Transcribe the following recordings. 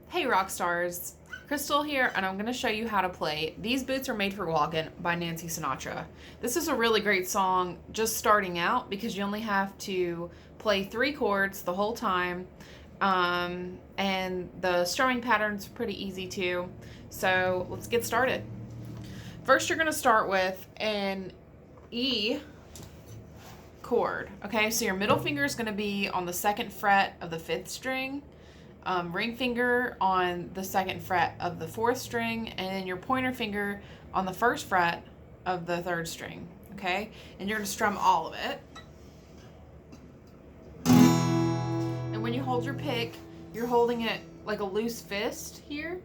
Hey rock stars, Crystal here, and I'm going to show you how to play These Boots Are Made for Walking by Nancy Sinatra. This is a really great song just starting out because you only have to play 3 chords the whole time, and the strumming pattern's pretty easy too. So let's get started. First you're going to start with an E chord. Okay, so your middle finger is going to be on the 2nd fret of the 5th string, ring finger on the 2nd fret of the 4th string, and then your pointer finger on the 1st fret of the 3rd string. Okay, and you're going to strum all of it. And when you hold your pick, you're holding it like a loose fist here,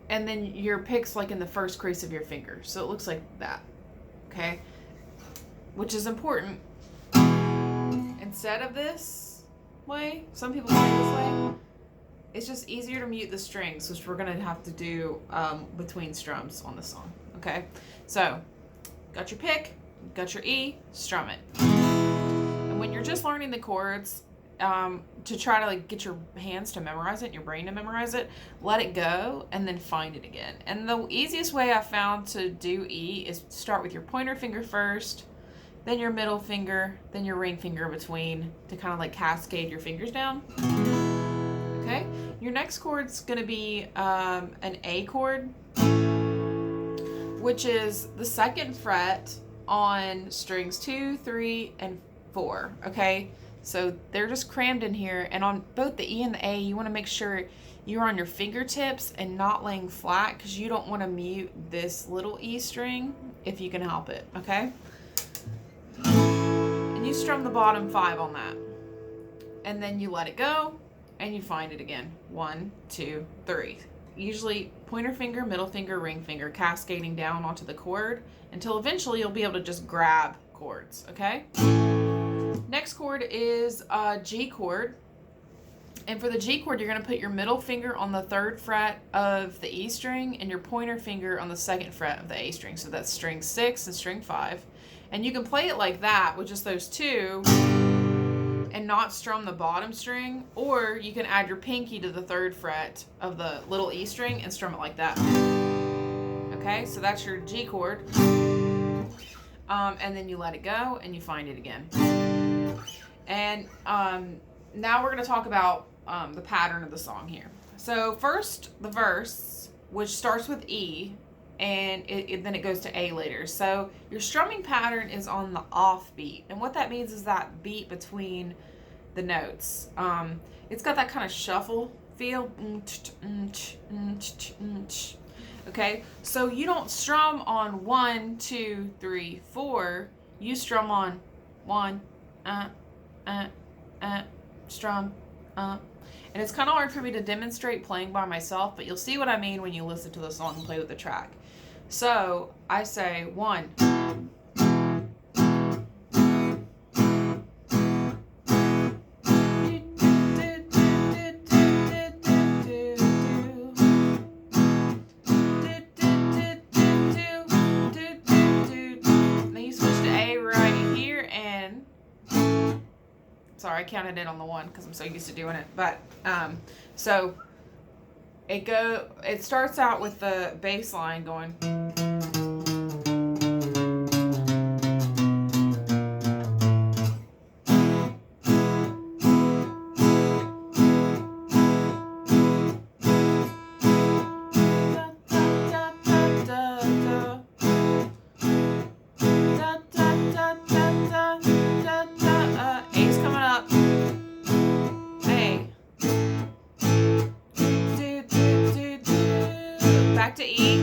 and then your pick's like in the first crease of your finger, so it looks like that. Okay, which is important. Instead of this way, some people play this way. It's just easier to mute the strings, which we're going to have to do between strums on this song. Okay, so got your pick, got your E, strum it. And when you're just learning the chords, to try to like get your hands to memorize it, your brain to memorize it, let it go and then find it again. And the easiest way I found to do E is start with your pointer finger first, then your middle finger, then your ring finger between, to kind of like cascade your fingers down. Okay, your next chord's going to be an A chord, which is the 2nd fret on strings 2, 3, and 4. Okay, so they're just crammed in here, and on both the E and the A, you want to make sure you're on your fingertips and not laying flat, because you don't want to mute this little E string if you can help it. Okay, and you strum the bottom 5 on that, and then you let it go and you find it again. 1, 2, 3. Usually pointer finger, middle finger, ring finger, cascading down onto the chord until eventually you'll be able to just grab chords. Okay, next chord is a G chord, and for the G chord you're going to put your middle finger on the 3rd fret of the E string and your pointer finger on the 2nd fret of the A string. So that's string 6 and string 5, and you can play it like that with just those two and not strum the bottom string, or you can add your pinky to the 3rd fret of the little E string and strum it like that. Okay, so that's your G chord, and then you let it go and you find it again. And now we're going to talk about the pattern of the song here. So first, the verse, which starts with E, and then it goes to A later. So your strumming pattern is on the off beat, and what that means is that beat between the notes. It's got that kind of shuffle feel. Okay, so you don't strum on 1, 2, 3, 4. You strum on 1, strum, and it's kind of hard for me to demonstrate playing by myself, but you'll see what I mean when you listen to the song and play with the track. So I say 1. Then you switch to A right here, and sorry, I counted it on the 1 because I'm so used to doing it. But so it starts out with the bass line going. A's coming up. A. Back to E.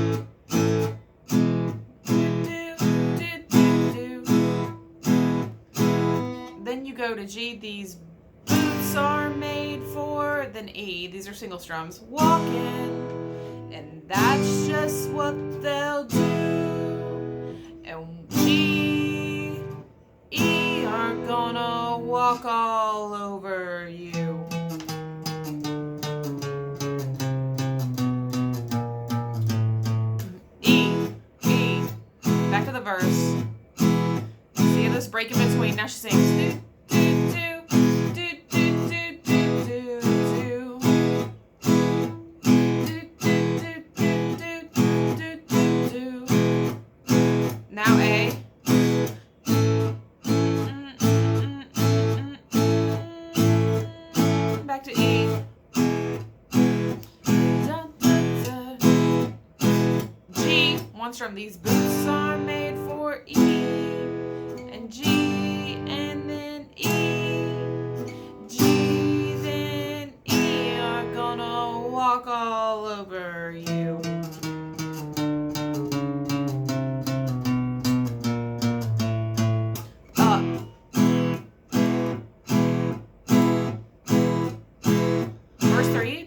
Then you go to G. These boots are made for. Then E. These are single strums. Walking. And that's just what they'll do. And G, E are gonna walk all over you. Back to the verse. See this break in between? Now she sings. Do, do, do, do, do, do, do, do. one strum. These boots are made for E and G and then E. G then E are gonna walk all over you. Verse 3.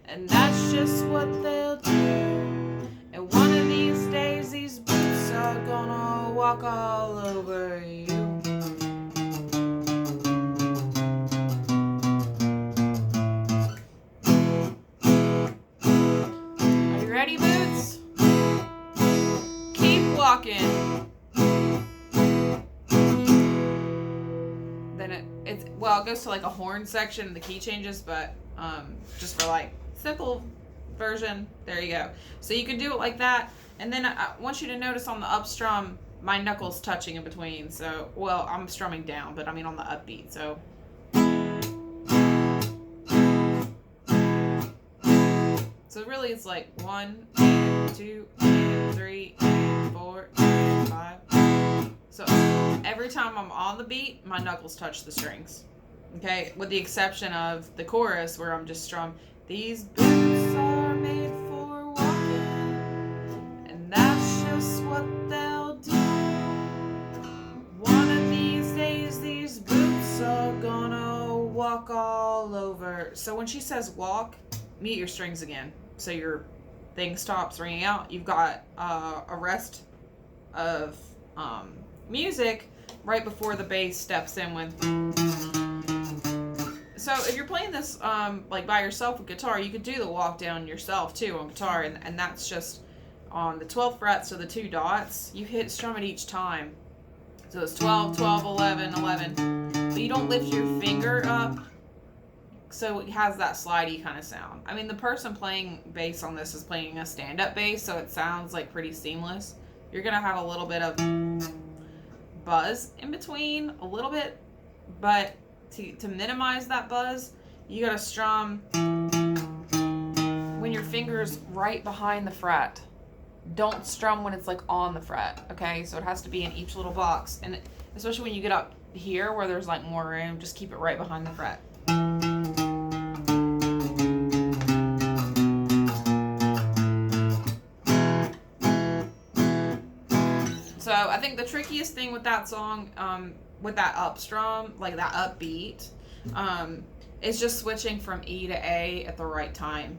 And that's just what they'll do. And one of these days, these boots are gonna walk all over you. Are you ready, boots? Keep walking. Then it goes to like a horn section and the key changes, but just for like simple version, there you go. So you can do it like that, and then I want you to notice on the up strum, my knuckles touching in between. So, well, I'm strumming down, but I mean on the upbeat. So, really, it's like 1 and 2 and 3 and 4 and 5. So every time I'm on the beat, my knuckles touch the strings. Okay, with the exception of the chorus where I'm just strum. These boots are made for walking, and that's just what they'll do. One of these days, these boots are gonna walk all over. So when she says walk, mute your strings again. So your thing stops ringing out. You've got a rest of music right before the bass steps in with. So if you're playing this like by yourself with guitar, you could do the walk down yourself too on guitar, and that's just on the 12th fret, so the 2 dots, you hit strum it each time. So it's 12, 12, 11, 11, but you don't lift your finger up, so it has that slidey kind of sound. I mean, the person playing bass on this is playing a stand-up bass, so it sounds like pretty seamless. You're gonna have a little bit of buzz in between, a little bit, but to minimize that buzz, you gotta strum when your finger's right behind the fret. Don't strum when it's like on the fret, okay? So it has to be in each little box, and especially when you get up here where there's like more room, just keep it right behind the fret. So I think the trickiest thing with that song, with that up strum, like that upbeat, is just switching from E to A at the right time.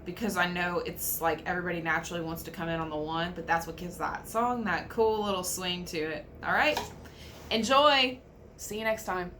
Because I know it's like everybody naturally wants to come in on the 1, but that's what gives that song that cool little swing to it. All right, enjoy. See you next time.